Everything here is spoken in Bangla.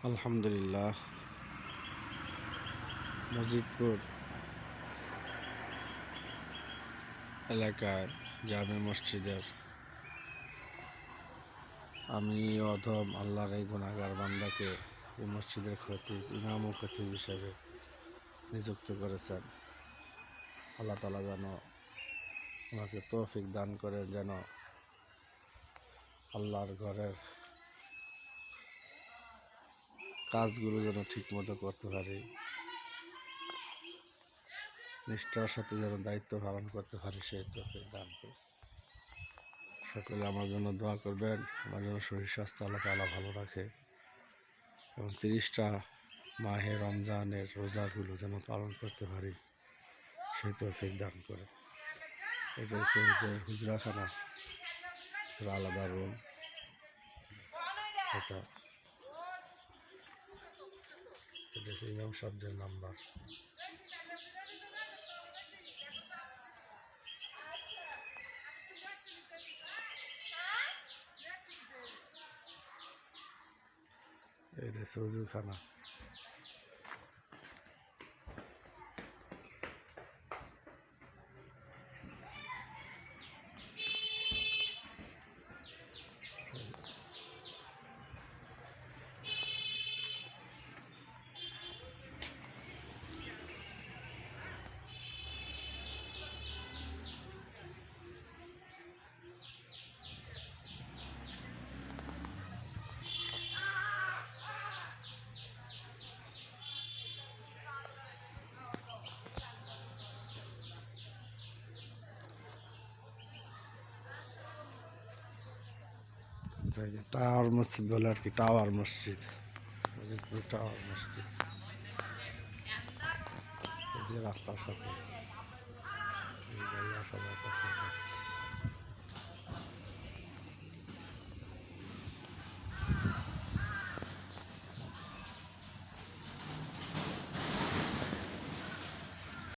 আলহামদুলিল্লাহ। মসজিদপুর এলাকার জামে মসজিদের আমি অধম আল্লাহর এই গুনাহগার বান্দাকে এই মসজিদের খতিব, ইমাম ও খতিব হিসেবে নিযুক্ত করেছেন। আল্লাহ তাআলা যেন আমাকে তৌফিক দান করেন, যেন আল্লাহর ঘরের কাজগুলো যেন ঠিকমতো করতে পারি, নিষ্ঠার সাথে যেন দায়িত্ব পালন করতে পারি, সেই তৌফিক দান করে। সকলে আমার জন্য দোয়া করবেন, আমার জন্য শরীর স্বাস্থ্য আল্লাহ তাআলা ভালো রাখে এবং 30টা মাহে রমজানের রোজাগুলো যেন পালন করতে পারি, সেই তৌফিক দান করে। এটা হচ্ছে যে হুজরাখানা, আলাদা রুম। এটা হচ্ছে ইমাম সাহেবদের নাম্বার। এটা হচ্ছে হুজুরখানা। টাওয়ার মসজিদ বলে আর কি, টাওয়ার মসজিদ, মসজিদপুর টাওয়ার মসজিদ। এই যে রাস্তার সাথে গাড়ি আসা